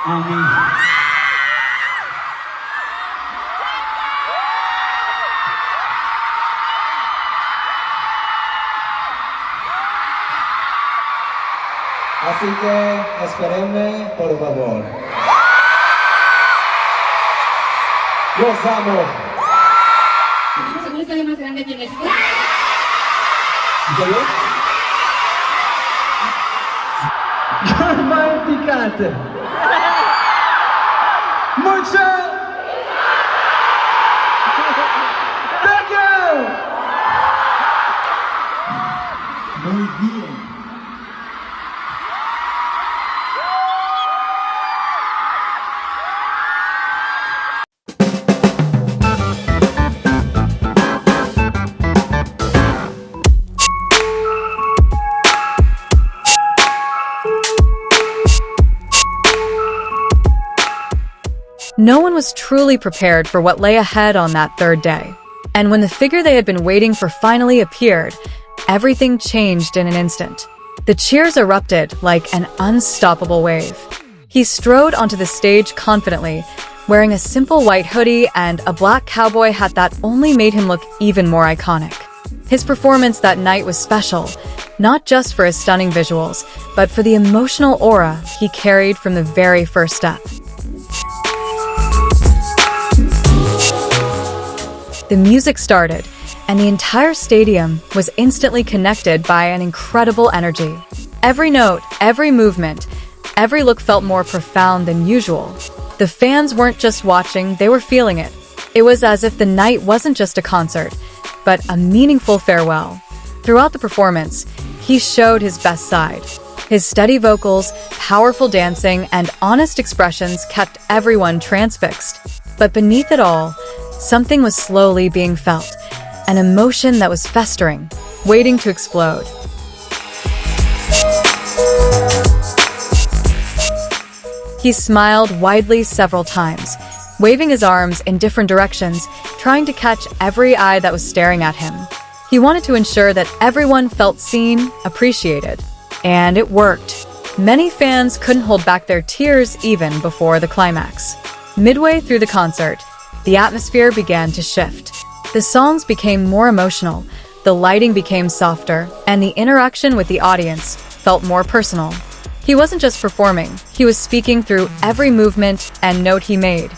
Amén. Así que espérenme, por favor. Los amo. Un estadio más grande aquí en México. Romanticate. Mucho. Thank you. Muy bien. No one was truly prepared for what lay ahead on that third day. And when the figure they had been waiting for finally appeared, everything changed in an instant. The cheers erupted like an unstoppable wave. He strode onto the stage confidently, wearing a simple white hoodie and a black cowboy hat that only made him look even more iconic. His performance that night was special, not just for his stunning visuals, but for the emotional aura he carried from the very first step. The music started, and the entire stadium was instantly connected by an incredible energy. Every note, every movement, every look felt more profound than usual. The fans weren't just watching, they were feeling it. It was as if the night wasn't just a concert, but a meaningful farewell. Throughout the performance, he showed his best side. His steady vocals, powerful dancing, and honest expressions kept everyone transfixed. But beneath it all, something was slowly being felt, an emotion that was festering, waiting to explode. He smiled widely several times, waving his arms in different directions, trying to catch every eye that was staring at him. He wanted to ensure that everyone felt seen, appreciated. And it worked. Many fans couldn't hold back their tears even before the climax. Midway through the concert, the atmosphere began to shift. The songs became more emotional, the lighting became softer, and the interaction with the audience felt more personal. He wasn't just performing, he was speaking through every movement and note he made.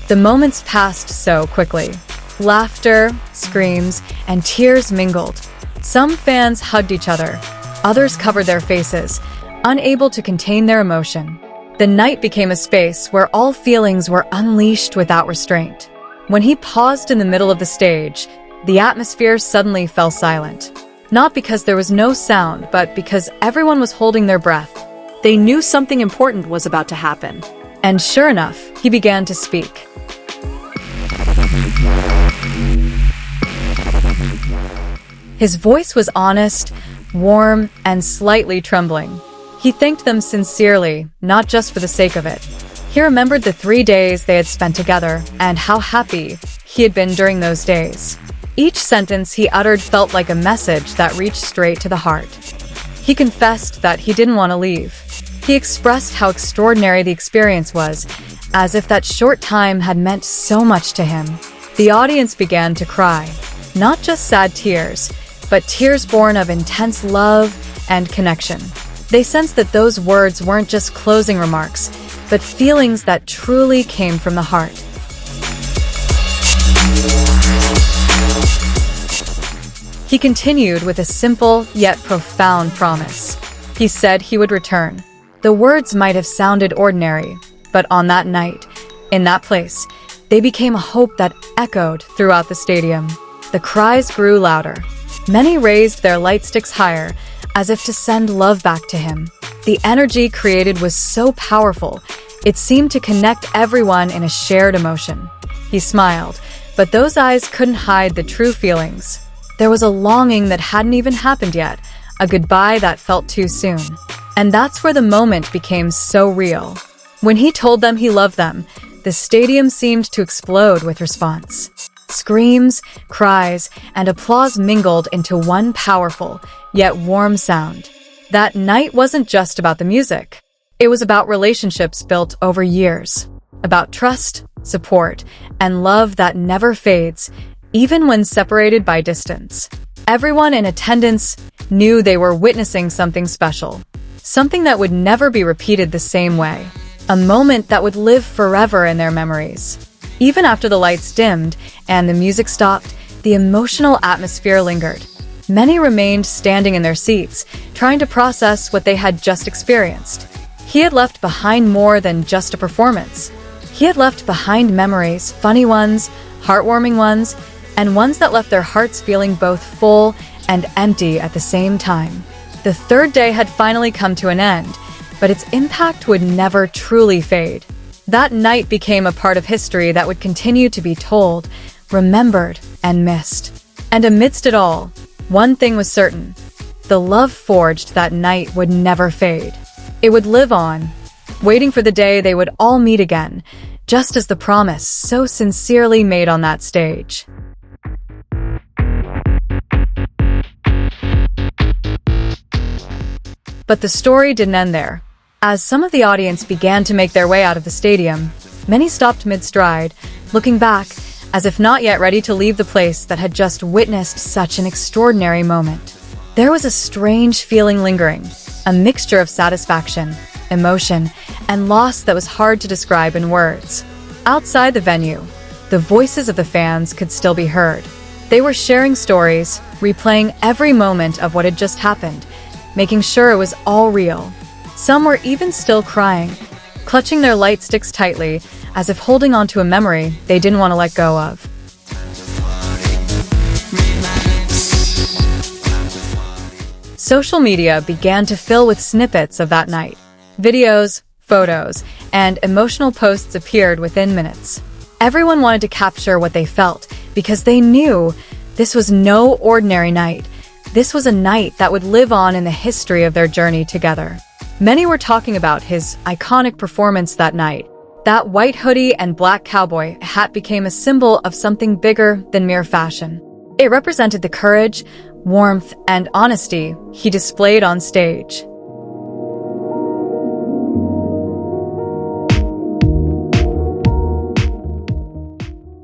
The moments passed so quickly. Laughter, screams, and tears mingled. Some fans hugged each other, others covered their faces, unable to contain their emotion. The night became a space where all feelings were unleashed without restraint. When he paused in the middle of the stage, the atmosphere suddenly fell silent. Not because there was no sound, but because everyone was holding their breath. They knew something important was about to happen. And sure enough, he began to speak. His voice was honest, warm, and slightly trembling. He thanked them sincerely, not just for the sake of it. He remembered the 3 days they had spent together and how happy he had been during those days. Each sentence he uttered felt like a message that reached straight to the heart. He confessed that he didn't want to leave. He expressed how extraordinary the experience was, as if that short time had meant so much to him. The audience began to cry, not just sad tears, but tears born of intense love and connection. They sensed that those words weren't just closing remarks, but feelings that truly came from the heart. He continued with a simple yet profound promise. He said he would return. The words might have sounded ordinary, but on that night, in that place, they became a hope that echoed throughout the stadium. The cries grew louder. Many raised their light sticks higher, as if to send love back to him. The energy created was so powerful, it seemed to connect everyone in a shared emotion. He smiled, but those eyes couldn't hide the true feelings. There was a longing that hadn't even happened yet, a goodbye that felt too soon. And that's where the moment became so real. When he told them he loved them, the stadium seemed to explode with response. Screams, cries, and applause mingled into one powerful, yet warm sound. That night wasn't just about the music. It was about relationships built over years, about trust, support, and love that never fades, even when separated by distance. Everyone in attendance knew they were witnessing something special, something that would never be repeated the same way, a moment that would live forever in their memories. Even after the lights dimmed and the music stopped, the emotional atmosphere lingered. Many remained standing in their seats, trying to process what they had just experienced. He had left behind more than just a performance. He had left behind memories, funny ones, heartwarming ones, and ones that left their hearts feeling both full and empty at the same time. The third day had finally come to an end, but its impact would never truly fade. That night became a part of history that would continue to be told, remembered, and missed. And amidst it all, one thing was certain: the love forged that night would never fade. It would live on, waiting for the day they would all meet again, just as the promise so sincerely made on that stage. But the story didn't end there. As some of the audience began to make their way out of the stadium, many stopped mid-stride, looking back, as if not yet ready to leave the place that had just witnessed such an extraordinary moment. There was a strange feeling lingering, a mixture of satisfaction, emotion, and loss that was hard to describe in words. Outside the venue, the voices of the fans could still be heard. They were sharing stories, replaying every moment of what had just happened, making sure it was all real. Some were even still crying, clutching their light sticks tightly, as if holding on to a memory they didn't want to let go of. Social media began to fill with snippets of that night. Videos, photos, and emotional posts appeared within minutes. Everyone wanted to capture what they felt because they knew this was no ordinary night. This was a night that would live on in the history of their journey together. Many were talking about his iconic performance that night. That white hoodie and black cowboy hat became a symbol of something bigger than mere fashion. It represented the courage, warmth, and honesty he displayed on stage.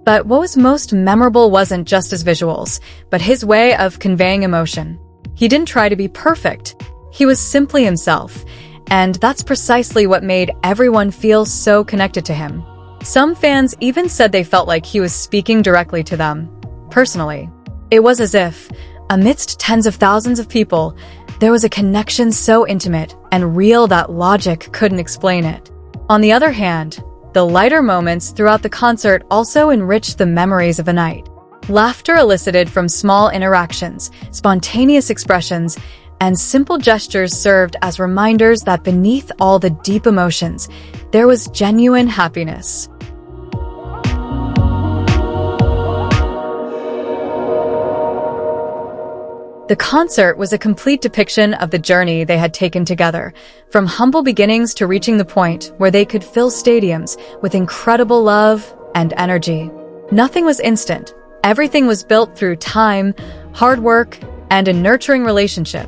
But what was most memorable wasn't just his visuals, but his way of conveying emotion. He didn't try to be perfect. He was simply himself, and that's precisely what made everyone feel so connected to him. Some fans even said they felt like he was speaking directly to them, personally. It was as if, amidst tens of thousands of people, there was a connection so intimate and real that logic couldn't explain it. On the other hand, the lighter moments throughout the concert also enriched the memories of the night. Laughter elicited from small interactions, spontaneous expressions, and simple gestures served as reminders that beneath all the deep emotions, there was genuine happiness. The concert was a complete depiction of the journey they had taken together, from humble beginnings to reaching the point where they could fill stadiums with incredible love and energy. Nothing was instant. Everything was built through time, hard work, and a nurturing relationship.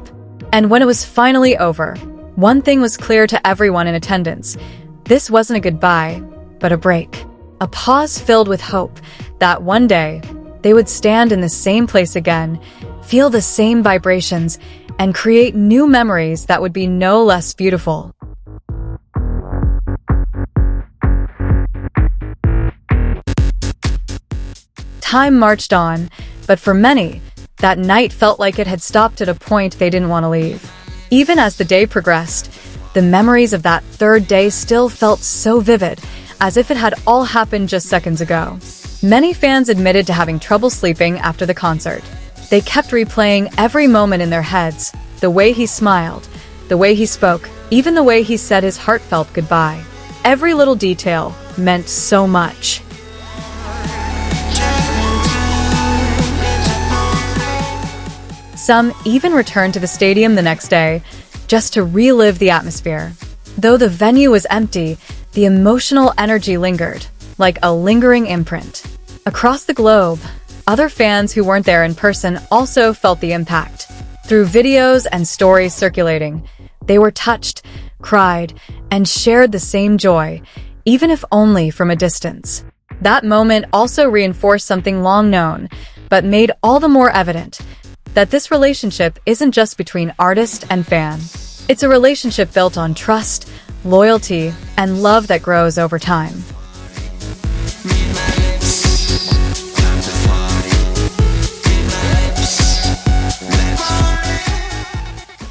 And when it was finally over, one thing was clear to everyone in attendance. This wasn't a goodbye, but a break. A pause filled with hope that one day they would stand in the same place again, feel the same vibrations, and create new memories that would be no less beautiful. Time marched on, but for many, that night felt like it had stopped at a point they didn't want to leave. Even as the day progressed, the memories of that third day still felt so vivid, as if it had all happened just seconds ago. Many fans admitted to having trouble sleeping after the concert. They kept replaying every moment in their heads, the way he smiled, the way he spoke, even the way he said his heartfelt goodbye. Every little detail meant so much. Some even returned to the stadium the next day, just to relive the atmosphere. Though the venue was empty, the emotional energy lingered, like a lingering imprint. Across the globe, other fans who weren't there in person also felt the impact. Through videos and stories circulating, they were touched, cried, and shared the same joy, even if only from a distance. That moment also reinforced something long known, but made all the more evident, that this relationship isn't just between artist and fan. It's a relationship built on trust, loyalty, and love that grows over time.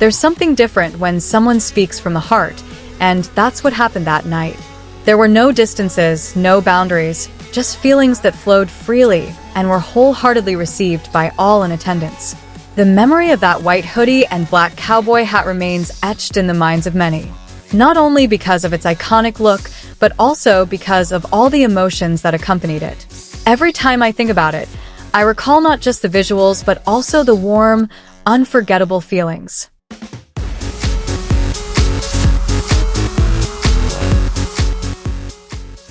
There's something different when someone speaks from the heart, and that's what happened that night. There were no distances, no boundaries, just feelings that flowed freely and were wholeheartedly received by all in attendance. The memory of that white hoodie and black cowboy hat remains etched in the minds of many, not only because of its iconic look, but also because of all the emotions that accompanied it. Every time I think about it, I recall not just the visuals, but also the warm, unforgettable feelings.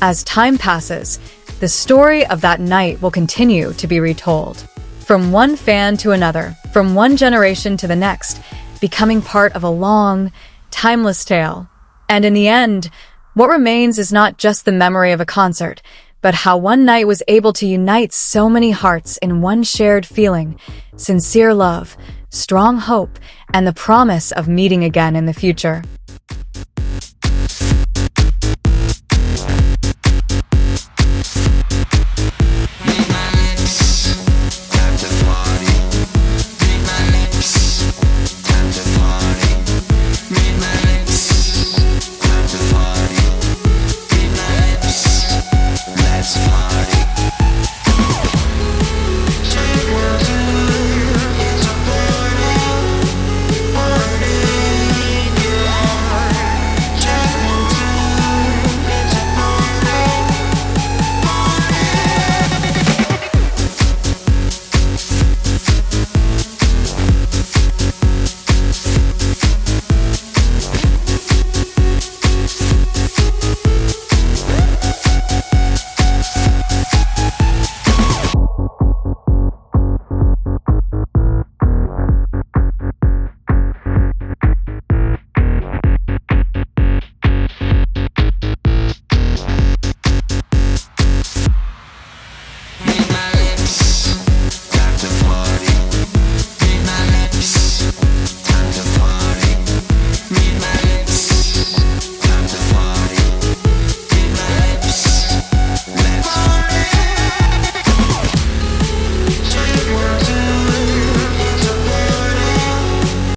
As time passes, the story of that night will continue to be retold. From one fan to another, from one generation to the next, becoming part of a long, timeless tale. And in the end, what remains is not just the memory of a concert, but how one night was able to unite so many hearts in one shared feeling, sincere love, strong hope, and the promise of meeting again in the future.